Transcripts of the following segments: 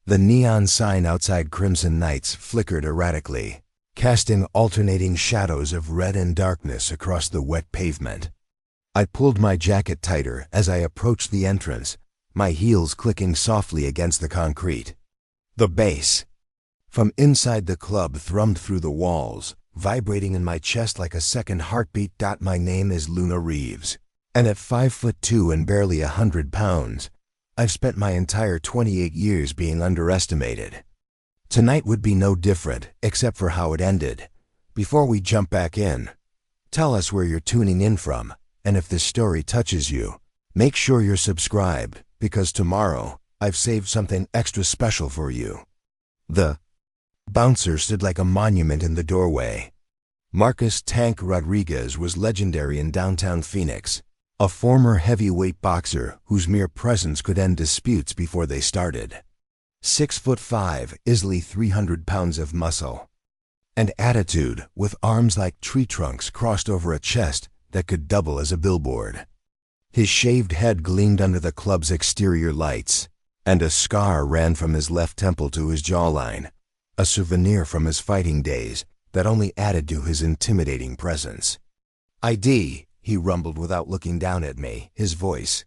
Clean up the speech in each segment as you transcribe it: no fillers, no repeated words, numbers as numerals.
The neon sign outside Crimson Nights flickered erratically, casting alternating shadows of red and darkness across the wet pavement. I pulled my jacket tighter as I approached the entrance, my heels clicking softly against the concrete. The bass from inside the club thrummed through the walls, vibrating in my chest like a second heartbeat. My name is Luna Reeves, and at 5'2" and barely 100 pounds, I've spent my entire 28 years being underestimated. Tonight would be no different, except for how it ended. Before we jump back in, tell us where you're tuning in from, and if this story touches you, make sure you're subscribed, because tomorrow, I've saved something extra special for you. The bouncer stood like a monument in the doorway. Marcus "Tank" Rodriguez was legendary in downtown Phoenix, a former heavyweight boxer whose mere presence could end disputes before they started. 6'5", easily 300 pounds of muscle and attitude, with arms like tree trunks crossed over a chest that could double as a billboard. His shaved head gleamed under the club's exterior lights, and a scar ran from his left temple to his jawline, a souvenir from his fighting days that only added to his intimidating presence. "ID," he rumbled without looking down at me, his voice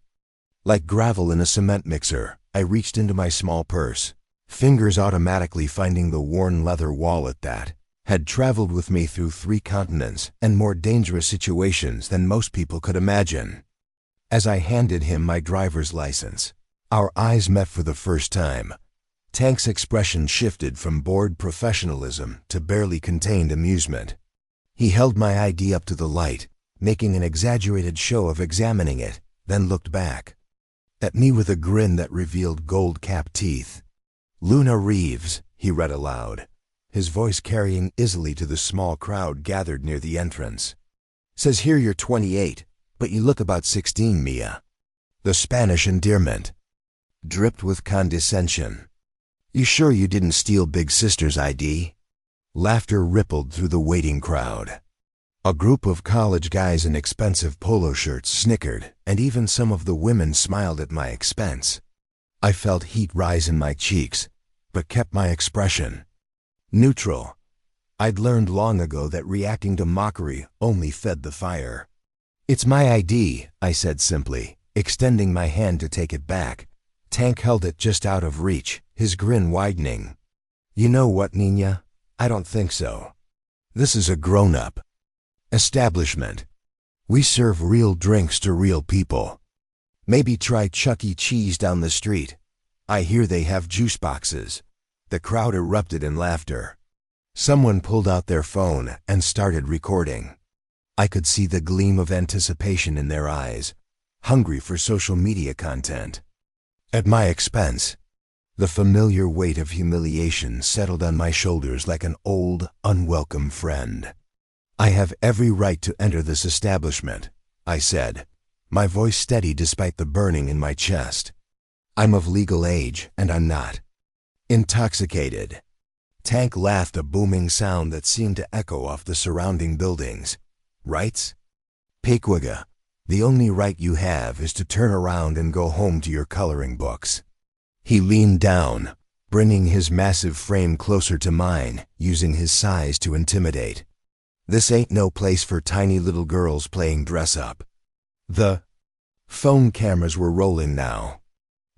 like gravel in a cement mixer. I reached into my small purse, fingers automatically finding the worn leather wallet that had traveled with me through 3 continents and more dangerous situations than most people could imagine. As I handed him my driver's license, our eyes met for the first time. Tank's expression shifted from bored professionalism to barely contained amusement. He held my ID up to the light, making an exaggerated show of examining it, then looked back at me with a grin that revealed gold-capped teeth. "Luna Reeves," he read aloud, his voice carrying easily to the small crowd gathered near the entrance. "Says here you're 28, but you look about 16, Mia." The Spanish endearment dripped with condescension. "You sure you didn't steal Big Sister's ID?" Laughter rippled through the waiting crowd. A group of college guys in expensive polo shirts snickered, and even some of the women smiled at my expense. I felt heat rise in my cheeks, but kept my expression neutral. I'd learned long ago that reacting to mockery only fed the fire. "It's my ID," I said simply, extending my hand to take it back. Tank held it just out of reach, his grin widening. "You know what, Nina? I don't think so. This is a grown-up establishment. We serve real drinks to real people. Maybe try Chuck E. Cheese down the street. I hear they have juice boxes." The crowd erupted in laughter. Someone pulled out their phone and started recording. I could see the gleam of anticipation in their eyes, hungry for social media content. At my expense, the familiar weight of humiliation settled on my shoulders like an old, unwelcome friend. "I have every right to enter this establishment," I said, my voice steady despite the burning in my chest. "I'm of legal age, and I'm not intoxicated." Tank laughed, a booming sound that seemed to echo off the surrounding buildings. "Rights? Pequigga, the only right you have is to turn around and go home to your coloring books." He leaned down, bringing his massive frame closer to mine, using his size to intimidate. "This ain't no place for tiny little girls playing dress-up." The phone cameras were rolling now.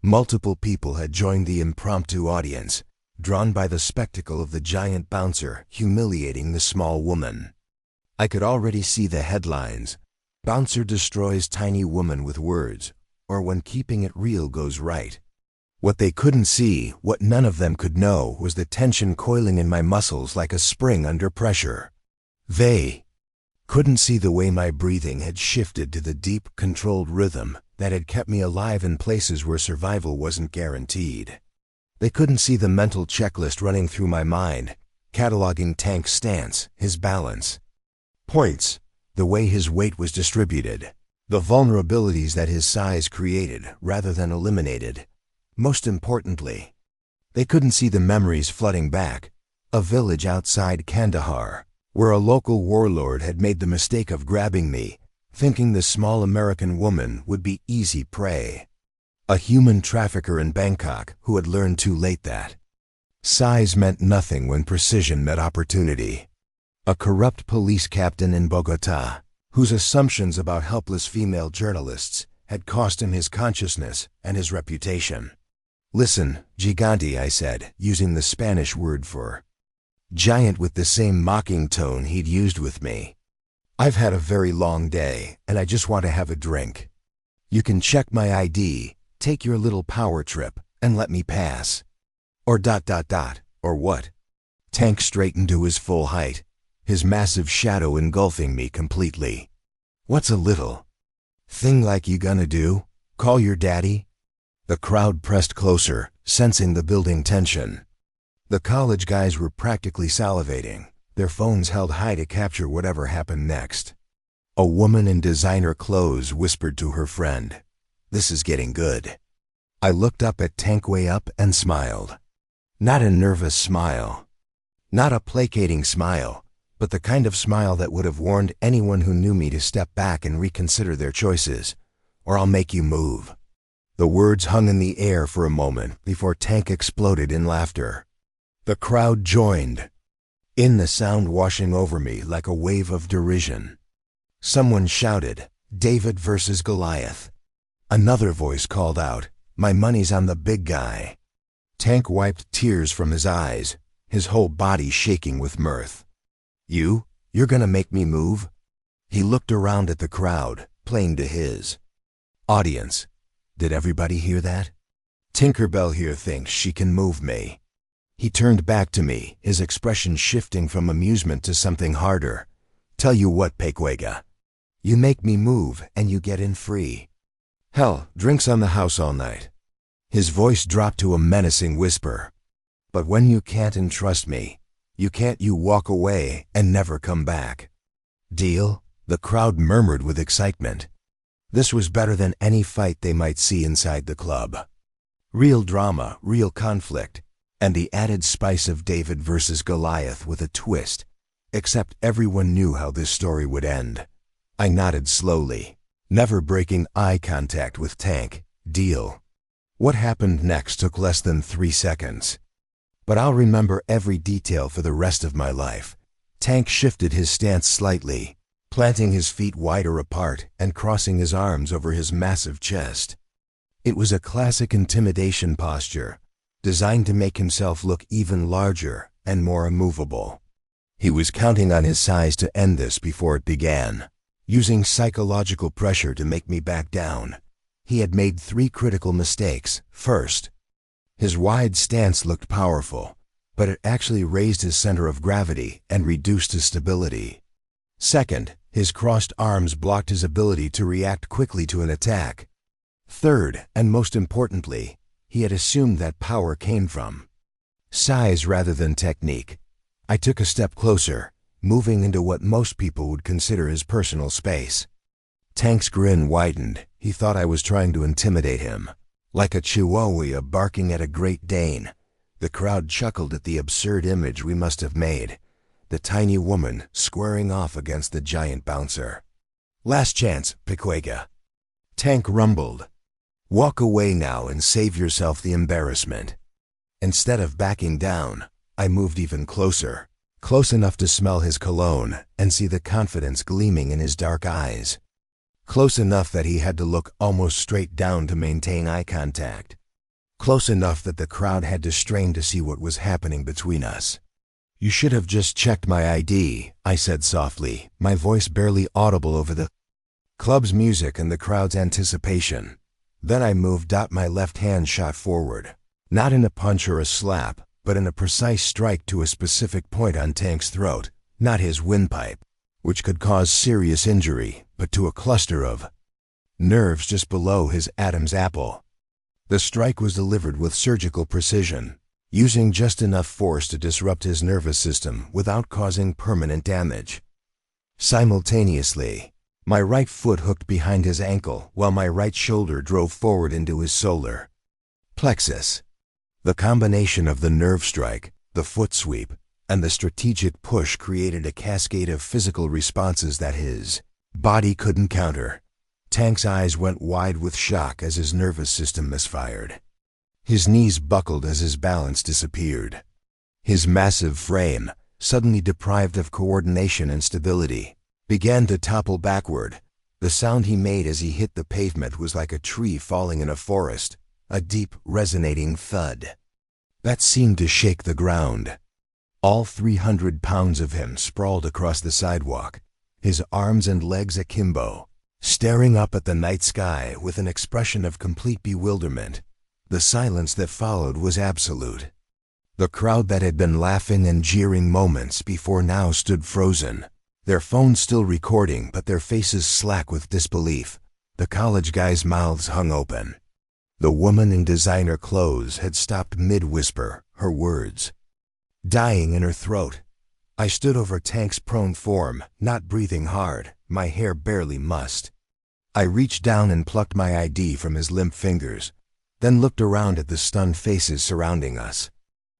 Multiple people had joined the impromptu audience, drawn by the spectacle of the giant bouncer humiliating the small woman. I could already see the headlines: "Bouncer destroys tiny woman with words," or "When keeping it real goes right." What they couldn't see, what none of them could know, was the tension coiling in my muscles like a spring under pressure. They couldn't see the way my breathing had shifted to the deep, controlled rhythm that had kept me alive in places where survival wasn't guaranteed. They couldn't see the mental checklist running through my mind, cataloging Tank's stance, his balance points, the way his weight was distributed, the vulnerabilities that his size created rather than eliminated. Most importantly, they couldn't see the memories flooding back, a village outside Kandahar, where a local warlord had made the mistake of grabbing me, thinking the small American woman would be easy prey. A human trafficker in Bangkok who had learned too late that size meant nothing when precision met opportunity. A corrupt police captain in Bogota whose assumptions about helpless female journalists had cost him his consciousness and his reputation. "Listen, gigante," I said, using the Spanish word for giant with the same mocking tone he'd used with me. "I've had a very long day, and I just want to have a drink. You can check my ID, take your little power trip, and let me pass. Or ... or what?" Tank straightened to his full height, his massive shadow engulfing me completely. "What's a little thing like you gonna do? Call your daddy?" The crowd pressed closer, sensing the building tension. The college guys were practically salivating, their phones held high to capture whatever happened next. A woman in designer clothes whispered to her friend, "This is getting good." I looked up at Tank way up and smiled. Not a nervous smile, not a placating smile, but the kind of smile that would have warned anyone who knew me to step back and reconsider their choices, or I'll make you move. The words hung in the air for a moment before Tank exploded in laughter. The crowd joined, in the sound washing over me like a wave of derision. Someone shouted, "David versus Goliath." Another voice called out, "My money's on the big guy." Tank wiped tears from his eyes, his whole body shaking with mirth. You're gonna make me move?" He looked around at the crowd, playing to his audience. Did everybody hear that? "Tinkerbell here thinks she can move me." He turned back to me, his expression shifting from amusement to something harder. "Tell you what, Pequega. You make me move and you get in free. Hell, drinks on the house all night." His voice dropped to a menacing whisper. "But when you can't entrust me, you walk away and never come back. Deal?" The crowd murmured with excitement. This was better than any fight they might see inside the club. Real drama, real conflict, and the added spice of David versus Goliath with a twist, except everyone knew how this story would end. I nodded slowly, never breaking eye contact with Tank. Deal. What happened next took less than 3 seconds. But I'll remember every detail for the rest of my life. Tank shifted his stance slightly, planting his feet wider apart and crossing his arms over his massive chest. It was a classic intimidation posture, designed to make himself look even larger and more immovable. He was counting on his size to end this before it began, using psychological pressure to make me back down. He had made 3 critical mistakes. First, his wide stance looked powerful, but it actually raised his center of gravity and reduced his stability. Second, his crossed arms blocked his ability to react quickly to an attack. Third, and most importantly, he had assumed that power came from size rather than technique. I took a step closer, moving into what most people would consider his personal space. Tank's grin widened. He thought I was trying to intimidate him. Like a chihuahua barking at a Great Dane, the crowd chuckled at the absurd image we must have made. The tiny woman squaring off against the giant bouncer. "Last chance, Pequega." Tank rumbled. "Walk away now and save yourself the embarrassment." Instead of backing down, I moved even closer, close enough to smell his cologne and see the confidence gleaming in his dark eyes. Close enough that he had to look almost straight down to maintain eye contact. Close enough that the crowd had to strain to see what was happening between us. "You should have just checked my ID," I said softly, my voice barely audible over the club's music and the crowd's anticipation. Then I moved. My left hand shot forward, not in a punch or a slap, but in a precise strike to a specific point on Tank's throat, not his windpipe, which could cause serious injury, but to a cluster of nerves just below his Adam's apple. The strike was delivered with surgical precision, using just enough force to disrupt his nervous system without causing permanent damage. Simultaneously, my right foot hooked behind his ankle while my right shoulder drove forward into his solar plexus. The combination of the nerve strike, the foot sweep, and the strategic push created a cascade of physical responses that his body couldn't counter. Tank's eyes went wide with shock as his nervous system misfired. His knees buckled as his balance disappeared. His massive frame, suddenly deprived of coordination and stability, began to topple backward. The sound he made as he hit the pavement was like a tree falling in a forest, a deep, resonating thud that seemed to shake the ground. All 300 pounds of him sprawled across the sidewalk, his arms and legs akimbo, staring up at the night sky with an expression of complete bewilderment. The silence that followed was absolute. The crowd that had been laughing and jeering moments before now stood frozen, their phones still recording but their faces slack with disbelief. The college guys' mouths hung open. The woman in designer clothes had stopped mid-whisper, her words dying in her throat. I stood over Tank's prone form, not breathing hard, my hair barely mussed. I reached down and plucked my ID from his limp fingers, then looked around at the stunned faces surrounding us.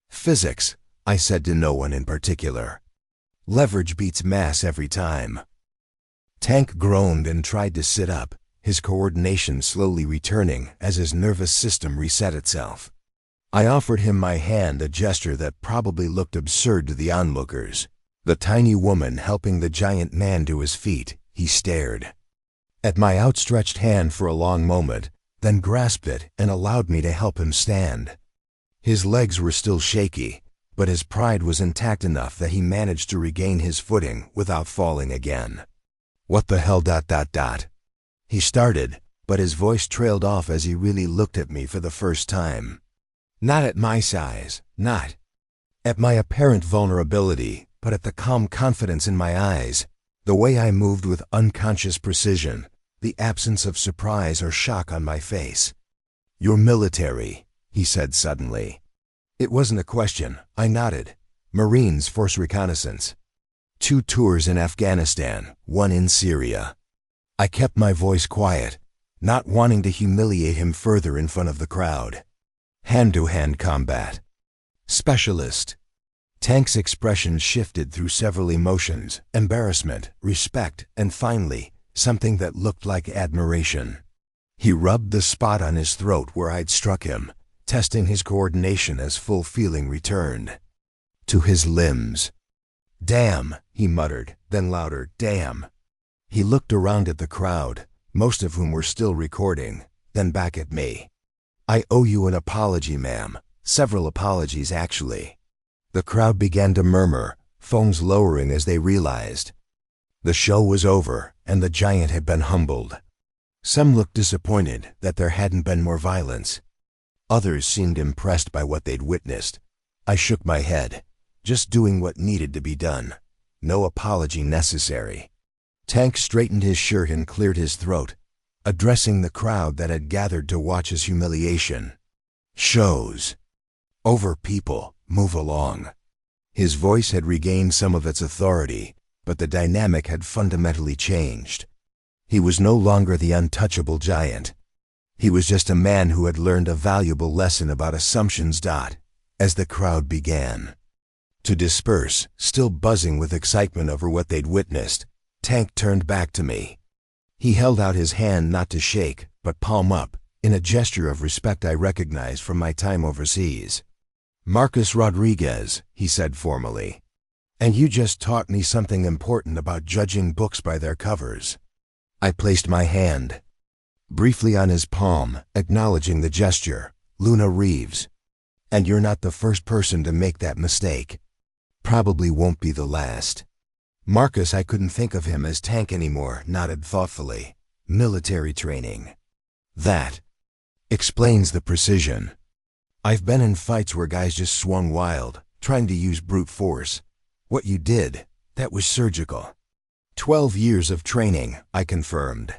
Physics, I said to no one in particular. Leverage beats mass every time. Tank groaned and tried to sit up, his coordination slowly returning as his nervous system reset itself. I offered him my hand, a gesture that probably looked absurd to the onlookers. The tiny woman helping the giant man to his feet, he stared at my outstretched hand for a long moment, then grasped it and allowed me to help him stand. His legs were still shaky, but his pride was intact enough that he managed to regain his footing without falling again. What the hell ... He started, but his voice trailed off as he really looked at me for the first time. Not at my size, not at my apparent vulnerability, but at the calm confidence in my eyes, the way I moved with unconscious precision, the absence of surprise or shock on my face. You're military, he said suddenly. It wasn't a question, I nodded. Marines Force Reconnaissance. 2 tours in Afghanistan, 1 in Syria. I kept my voice quiet, not wanting to humiliate him further in front of the crowd. Hand-to-hand combat. Specialist. Tank's expression shifted through several emotions, embarrassment, respect, and finally, something that looked like admiration. He rubbed the spot on his throat where I'd struck him, testing his coordination as full feeling returned to his limbs. Damn, he muttered, then louder, damn. He looked around at the crowd, most of whom were still recording, then back at me. I owe you an apology, ma'am. Several apologies, actually. The crowd began to murmur, phones lowering as they realized the show was over and the giant had been humbled. Some looked disappointed that there hadn't been more violence. Others seemed impressed by what they'd witnessed. I shook my head, just doing what needed to be done. No apology necessary. Tank straightened his shirt and cleared his throat, addressing the crowd that had gathered to watch his humiliation. Shows over, people, move along. His voice had regained some of its authority, but the dynamic had fundamentally changed. He was no longer the untouchable giant. He was just a man who had learned a valuable lesson about assumptions. As the crowd began to disperse, still buzzing with excitement over what they'd witnessed, Tank turned back to me. He held out his hand, not to shake, but palm up, in a gesture of respect I recognized from my time overseas. Marcus Rodriguez, he said formally. And you just taught me something important about judging books by their covers. I placed my hand briefly on his palm, acknowledging the gesture. Luna Reeves. And you're not the first person to make that mistake. Probably won't be the last. Marcus, I couldn't think of him as Tank anymore, nodded thoughtfully. Military training. That explains the precision. I've been in fights where guys just swung wild, trying to use brute force. What you did, that was surgical. 12 years of training, I confirmed.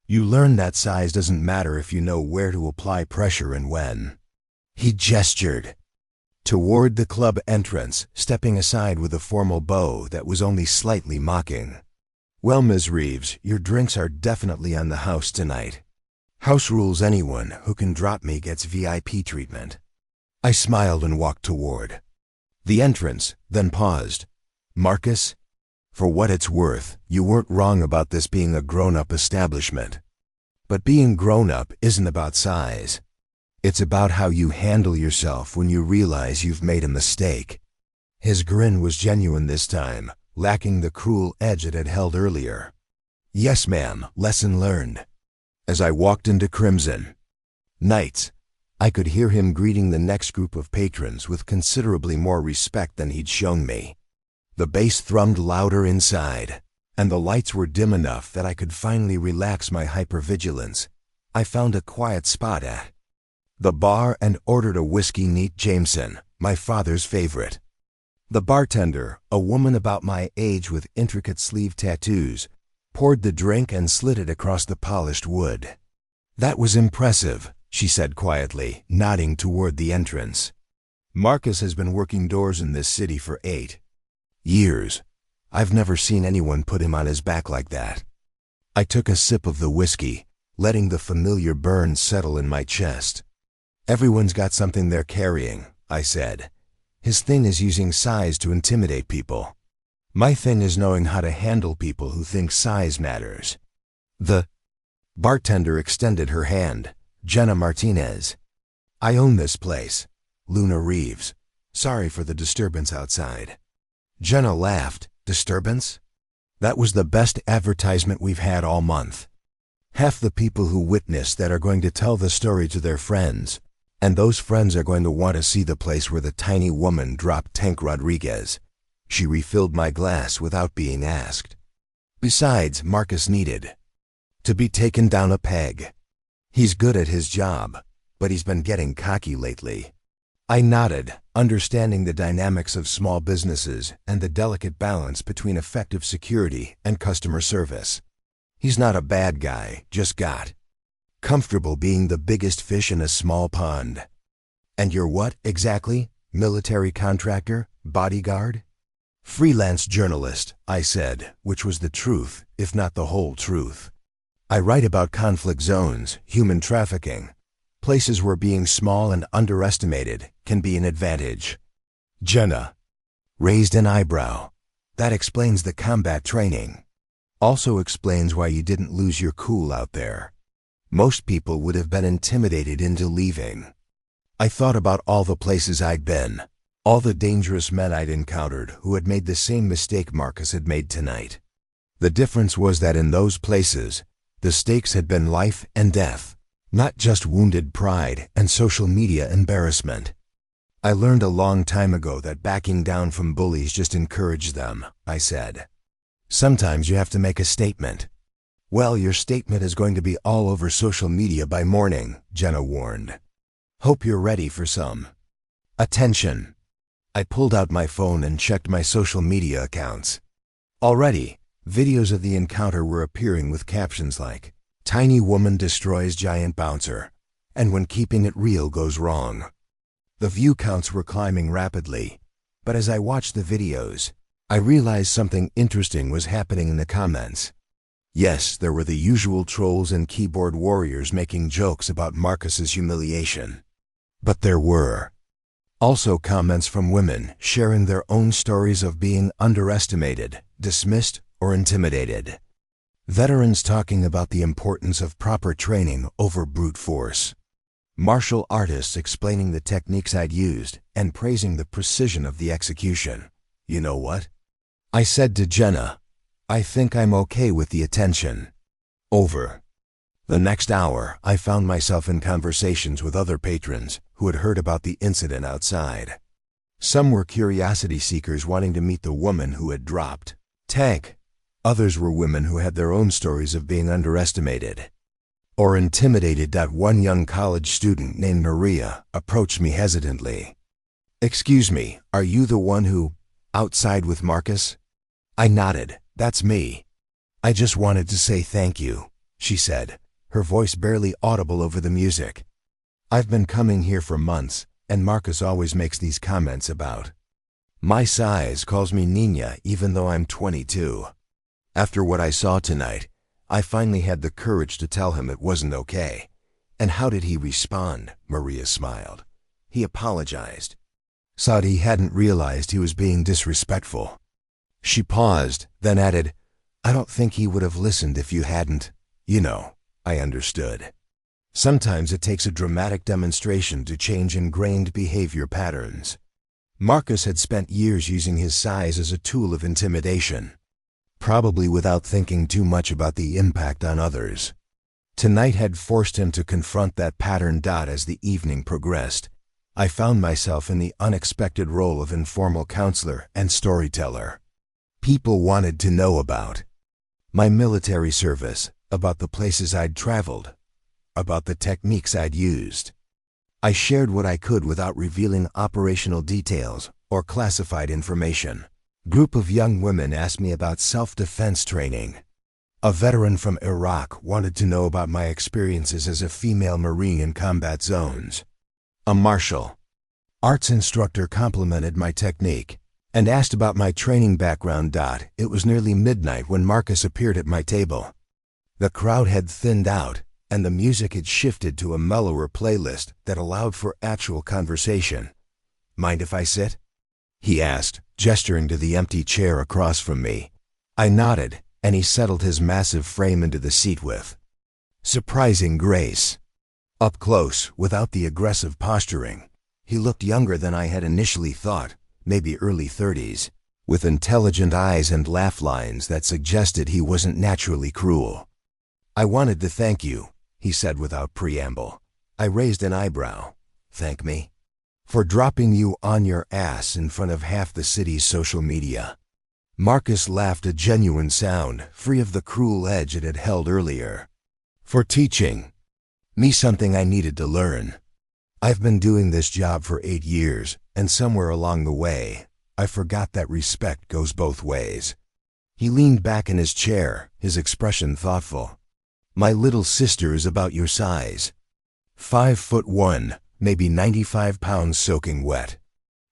You learn that size doesn't matter if you know where to apply pressure and when. He gestured toward the club entrance, stepping aside with a formal bow that was only slightly mocking. Well, Ms. Reeves, your drinks are definitely on the house tonight. House rules, anyone who can drop me gets VIP treatment. I smiled and walked toward the entrance, then paused. Marcus, for what it's worth, you weren't wrong about this being a grown-up establishment. But being grown-up isn't about size. It's about how you handle yourself when you realize you've made a mistake. His grin was genuine this time, lacking the cruel edge it had held earlier. Yes, ma'am, lesson learned. As I walked into Crimson Nights, I could hear him greeting the next group of patrons with considerably more respect than he'd shown me. The bass thrummed louder inside, and the lights were dim enough that I could finally relax my hypervigilance. I found a quiet spot at the bar and ordered a whiskey neat Jameson, my father's favorite. The bartender, a woman about my age with intricate sleeve tattoos, poured the drink and slid it across the polished wood. That was impressive, she said quietly, nodding toward the entrance. Marcus has been working doors in this city for 8 years. I've never seen anyone put him on his back like that. I took a sip of the whiskey, letting the familiar burn settle in my chest. Everyone's got something they're carrying, I said. His thing is using size to intimidate people. My thing is knowing how to handle people who think size matters. The bartender extended her hand. Jenna Martinez. I own this place. Luna Reeves. Sorry for the disturbance outside. Jenna laughed. Disturbance? That was the best advertisement we've had all month. Half the people who witness that are going to tell the story to their friends, and those friends are going to want to see the place where the tiny woman dropped Tank Rodriguez. She refilled my glass without being asked. Besides, Marcus needed to be taken down a peg. He's good at his job, but he's been getting cocky lately. I nodded, understanding the dynamics of small businesses and the delicate balance between effective security and customer service. He's not a bad guy, just got comfortable being the biggest fish in a small pond. And you're what, exactly? Military contractor? Bodyguard? Freelance journalist, I said, which was the truth, if not the whole truth. I write about conflict zones, human trafficking, places where being small and underestimated can be an advantage. Jenna raised an eyebrow. That explains the combat training. Also explains why you didn't lose your cool out there. Most people would have been intimidated into leaving. I thought about all the places I'd been, all the dangerous men I'd encountered who had made the same mistake Marcus had made tonight. The difference was that in those places, the stakes had been life and death, not just wounded pride and social media embarrassment. I learned a long time ago that backing down from bullies just encouraged them, I said. Sometimes you have to make a statement. Well, your statement is going to be all over social media by morning, Jenna warned. Hope you're ready for some attention. I pulled out my phone and checked my social media accounts. Already, videos of the encounter were appearing with captions like, "Tiny woman destroys giant bouncer," and "When keeping it real goes wrong." The view counts were climbing rapidly, but as I watched the videos, I realized something interesting was happening in the comments. Yes, there were the usual trolls and keyboard warriors making jokes about Marcus's humiliation. But there were also comments from women sharing their own stories of being underestimated, dismissed, or intimidated. Veterans talking about the importance of proper training over brute force. Martial artists explaining the techniques I'd used and praising the precision of the execution. You know what? I said to Jenna, I think I'm okay with the attention. Over the next hour, I found myself in conversations with other patrons who had heard about the incident outside. Some were curiosity seekers wanting to meet the woman who had dropped Tank. Others were women who had their own stories of being underestimated or intimidated. One young college student named Maria approached me hesitantly. "Excuse me, are you the one who outside with Marcus?" I nodded. "That's me. I just wanted to say thank you," she said, her voice barely audible over the music. "I've been coming here for months, and Marcus always makes these comments about my size, calls me Nina even though I'm 22. After what I saw tonight, I finally had the courage to tell him it wasn't okay." "And how did he respond?" Maria smiled. "He apologized. Said he hadn't realized he was being disrespectful." She paused, then added, "I don't think he would have listened if you hadn't, you know, I understood. Sometimes it takes a dramatic demonstration to change ingrained behavior patterns. Marcus had spent years using his size as a tool of intimidation, probably without thinking too much about the impact on others. Tonight had forced him to confront that pattern. As the evening progressed, I found myself in the unexpected role of informal counselor and storyteller. People wanted to know about my military service, about the places I'd traveled, about the techniques I'd used. I shared what I could without revealing operational details or classified information. A group of young women asked me about self-defense training. A veteran from Iraq wanted to know about my experiences as a female Marine in combat zones. A martial arts instructor complimented my technique and asked about my training background. It was nearly midnight when Marcus appeared at my table. The crowd had thinned out, and the music had shifted to a mellower playlist that allowed for actual conversation. "Mind if I sit?" he asked, gesturing to the empty chair across from me. I nodded, and he settled his massive frame into the seat with surprising grace. Up close, without the aggressive posturing, he looked younger than I had initially thought, maybe early 30s, with intelligent eyes and laugh lines that suggested he wasn't naturally cruel. "I wanted to thank you," he said without preamble. I raised an eyebrow. "Thank me?" "For dropping you on your ass in front of half the city's social media." Marcus laughed, a genuine sound, free of the cruel edge it had held earlier. "For teaching me something I needed to learn. I've been doing this job for 8 years, and somewhere along the way, I forgot that respect goes both ways." He leaned back in his chair, his expression thoughtful. "My little sister is about your size. 5'1", maybe 95 pounds soaking wet.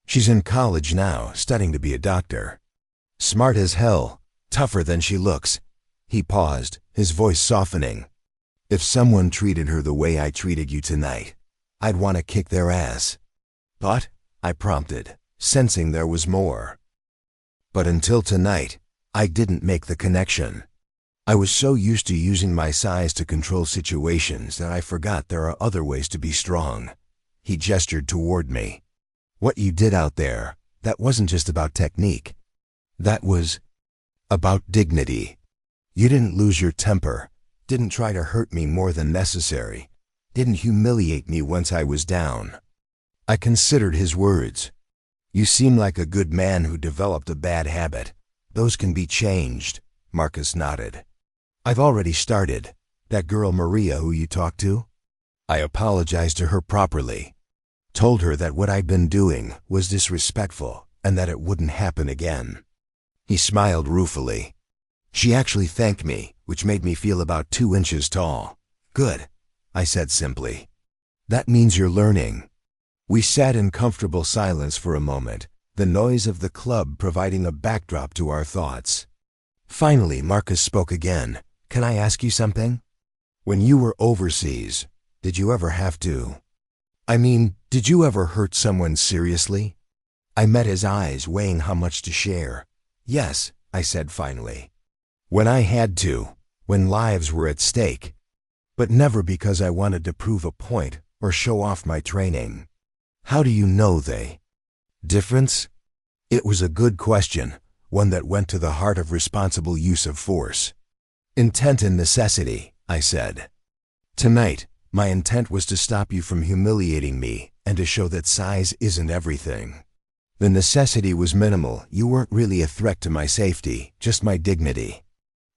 She's in college now, studying to be a doctor. Smart as hell, tougher than she looks." He paused, his voice softening. "If someone treated her the way I treated you tonight, I'd want to kick their ass." "But?" I prompted, sensing there was more. But until tonight, I didn't make the connection. I was so used to using my size to control situations that I forgot there are other ways to be strong. He gestured toward me. "What you did out there, that wasn't just about technique. That was about dignity. You didn't lose your temper, didn't try to hurt me more than necessary, didn't humiliate me once I was down." I considered his words. "You seem like a good man who developed a bad habit. Those can be changed." Marcus nodded. "I've already started. That girl Maria who you talked to?" I apologized to her properly. Told her that what I'd been doing was disrespectful and that it wouldn't happen again. He smiled ruefully. "She actually thanked me, which made me feel about 2 inches tall." "Good," I said simply. "That means you're learning." We sat in comfortable silence for a moment, the noise of the club providing a backdrop to our thoughts. Finally, Marcus spoke again. "Can I ask you something? When you were overseas, did you ever have to? Did you ever hurt someone seriously?" I met his eyes, weighing how much to share. "Yes," I said finally. "When I had to, when lives were at stake. But never because I wanted to prove a point or show off my training." "How do you know they difference?" It was a good question, one that went to the heart of responsible use of force. "Intent and necessity," I said. "Tonight, my intent was to stop you from humiliating me and to show that size isn't everything. The necessity was minimal. You weren't really a threat to my safety, just my dignity.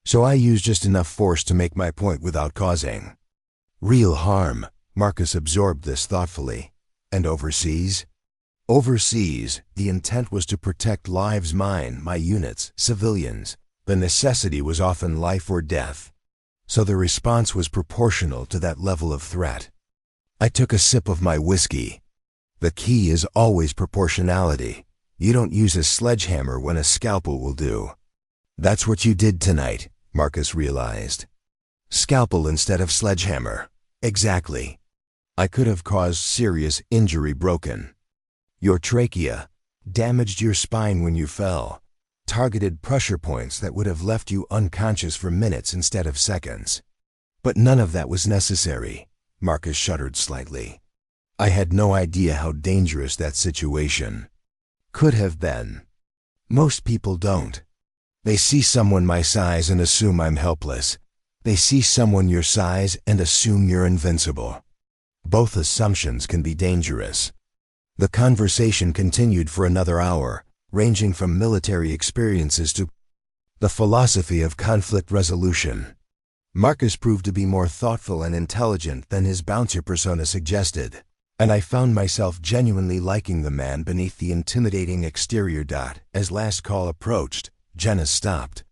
So I used just enough force to make my point without causing real harm." Marcus absorbed this thoughtfully. "And overseas?" "Overseas, the intent was to protect lives, mine, my units, civilians. The necessity was often life or death. So the response was proportional to that level of threat." I took a sip of my whiskey. "The key is always proportionality. You don't use a sledgehammer when a scalpel will do." "That's what you did tonight," Marcus realized. "Scalpel instead of sledgehammer." "Exactly. I could have caused serious injury, broken your trachea, damaged your spine when you fell, targeted pressure points that would have left you unconscious for minutes instead of seconds. But none of that was necessary. Marcus shuddered slightly. I had no idea how dangerous that situation could have been. Most people don't. They see someone my size and assume I'm helpless. They see someone your size and assume you're invincible. Both assumptions can be dangerous. The conversation continued for another hour, ranging from military experiences to the philosophy of conflict resolution. Marcus proved to be more thoughtful and intelligent than his bouncer persona suggested, and I found myself genuinely liking the man beneath the intimidating exterior. As last call approached, Jenna stopped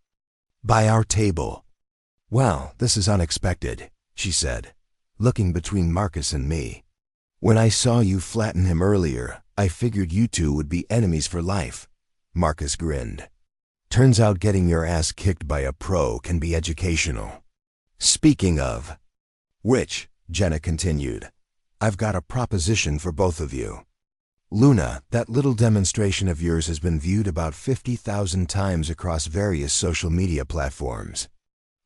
by our table. "Well, this is unexpected," she said, looking between Marcus and me. "When I saw you flatten him earlier, I figured you two would be enemies for life." Marcus grinned. "Turns out getting your ass kicked by a pro can be educational." "Speaking of which," Jenna continued, "I've got a proposition for both of you. Luna, that little demonstration of yours has been viewed about 50,000 times across various social media platforms.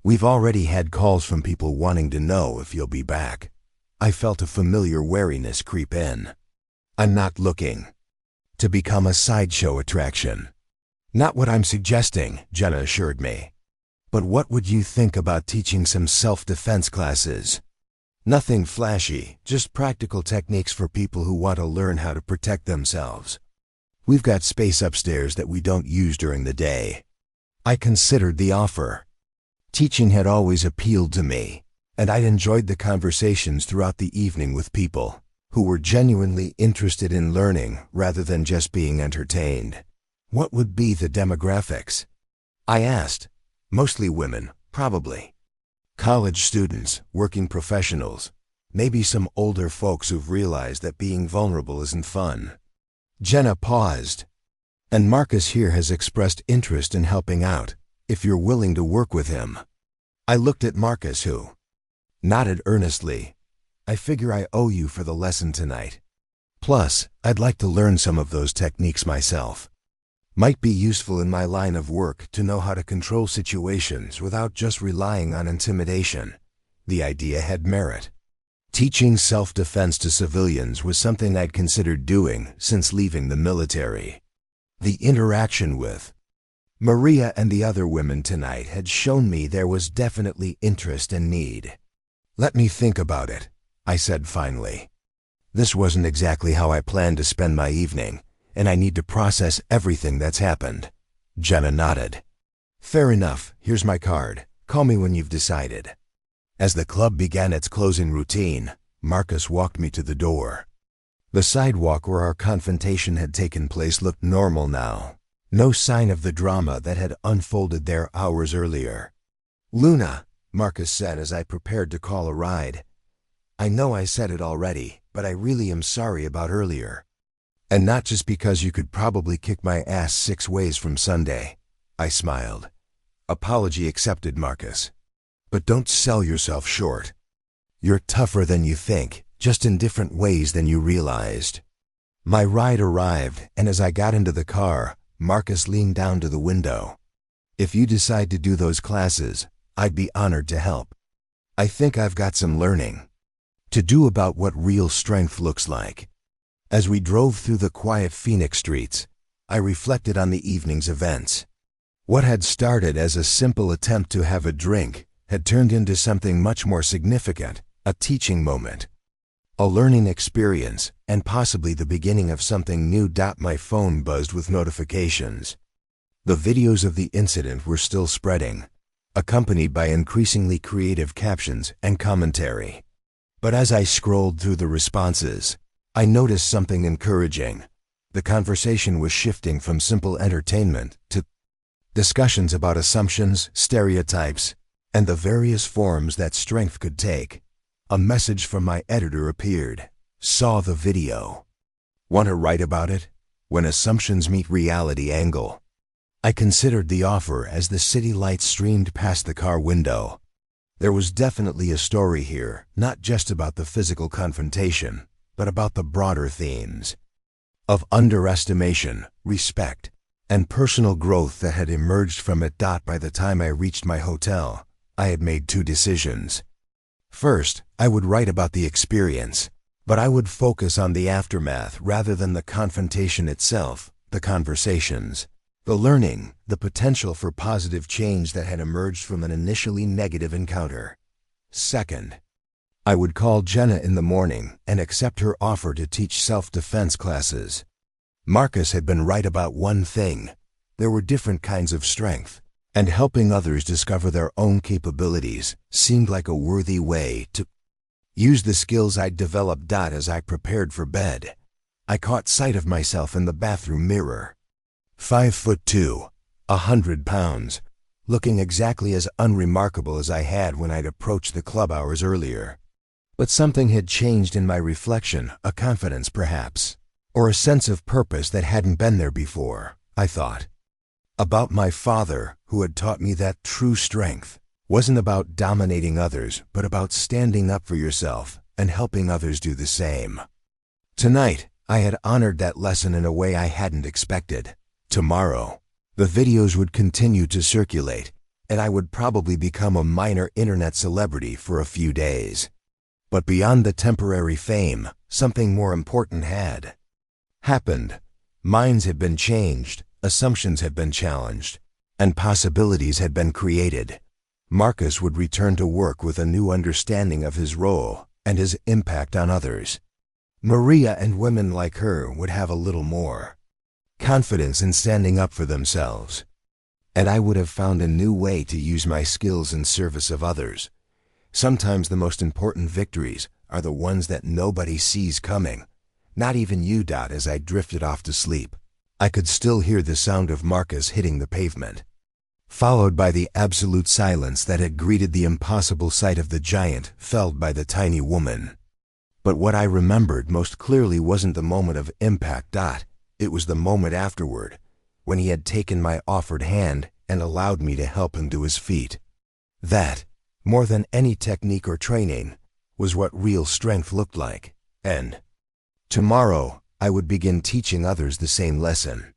We've already had calls from people wanting to know if you'll be back." I felt a familiar wariness creep in. "I'm not looking to become a sideshow attraction." "Not what I'm suggesting," Jenna assured me. "But what would you think about teaching some self-defense classes? Nothing flashy, just practical techniques for people who want to learn how to protect themselves. We've got space upstairs that we don't use during the day." I considered the offer. Teaching had always appealed to me, and I'd enjoyed the conversations throughout the evening with people who were genuinely interested in learning rather than just being entertained. "What would be the demographics?" I asked. "Mostly women, probably. College students, working professionals, maybe some older folks who've realized that being vulnerable isn't fun." Jenna paused. "And Marcus here has expressed interest in helping out, if you're willing to work with him." I looked at Marcus, who nodded earnestly. "I figure I owe you for the lesson tonight. Plus, I'd like to learn some of those techniques myself. Might be useful in my line of work to know how to control situations without just relying on intimidation." The idea had merit. Teaching self-defense to civilians was something I'd considered doing since leaving the military. The interaction with Maria and the other women tonight had shown me there was definitely interest and need. "Let me think about it," I said finally. "This wasn't exactly how I planned to spend my evening, and I need to process everything that's happened." Jenna nodded. "Fair enough, here's my card. Call me when you've decided." As the club began its closing routine, Marcus walked me to the door. The sidewalk where our confrontation had taken place looked normal now. No sign of the drama that had unfolded there hours earlier. "Luna," Marcus said as I prepared to call a ride. "I know I said it already, but I really am sorry about earlier. And not just because you could probably kick my ass 6 ways from Sunday." I smiled. "Apology accepted, Marcus. But don't sell yourself short. You're tougher than you think, just in different ways than you realized." My ride arrived, and as I got into the car, Marcus leaned down to the window. "If you decide to do those classes, I'd be honored to help. I think I've got some learning to do about what real strength looks like." As we drove through the quiet Phoenix streets, I reflected on the evening's events. What had started as a simple attempt to have a drink had turned into something much more significant, a teaching moment, a learning experience, and possibly the beginning of something new. My phone buzzed with notifications. The videos of the incident were still spreading, accompanied by increasingly creative captions and commentary. But as I scrolled through the responses, I noticed something encouraging. The conversation was shifting from simple entertainment to discussions about assumptions, stereotypes, and the various forms that strength could take. A message from my editor appeared. "Saw the video. Want to write about it? When assumptions meet reality angle." I considered the offer as the city lights streamed past the car window. There was definitely a story here, not just about the physical confrontation, but about the broader themes of underestimation, respect, and personal growth that had emerged from it. By the time I reached my hotel, I had made 2 decisions. First, I would write about the experience, but I would focus on the aftermath rather than the confrontation itself, the conversations, the learning, the potential for positive change that had emerged from an initially negative encounter. Second, I would call Jenna in the morning and accept her offer to teach self-defense classes. Marcus had been right about one thing. There were different kinds of strength, and helping others discover their own capabilities seemed like a worthy way to use the skills I'd developed. As I prepared for bed, I caught sight of myself in the bathroom mirror. 5'2", 100 pounds, looking exactly as unremarkable as I had when I'd approached the club hours earlier. But something had changed in my reflection, a confidence perhaps, or a sense of purpose that hadn't been there before, I thought. About my father, who had taught me that true strength wasn't about dominating others, but about standing up for yourself and helping others do the same. Tonight, I had honored that lesson in a way I hadn't expected. Tomorrow, the videos would continue to circulate, and I would probably become a minor internet celebrity for a few days. But beyond the temporary fame, something more important had happened. Minds had been changed, assumptions had been challenged, and possibilities had been created. Marcus would return to work with a new understanding of his role and his impact on others. Maria and women like her would have a little more confidence in standing up for themselves. And I would have found a new way to use my skills in service of others. Sometimes the most important victories are the ones that nobody sees coming. Not even you. As I drifted off to sleep, I could still hear the sound of Marcus hitting the pavement, followed by the absolute silence that had greeted the impossible sight of the giant felled by the tiny woman. But what I remembered most clearly wasn't the moment of impact. It was the moment afterward, when he had taken my offered hand and allowed me to help him to his feet. That, more than any technique or training, was what real strength looked like. And tomorrow, I would begin teaching others the same lesson.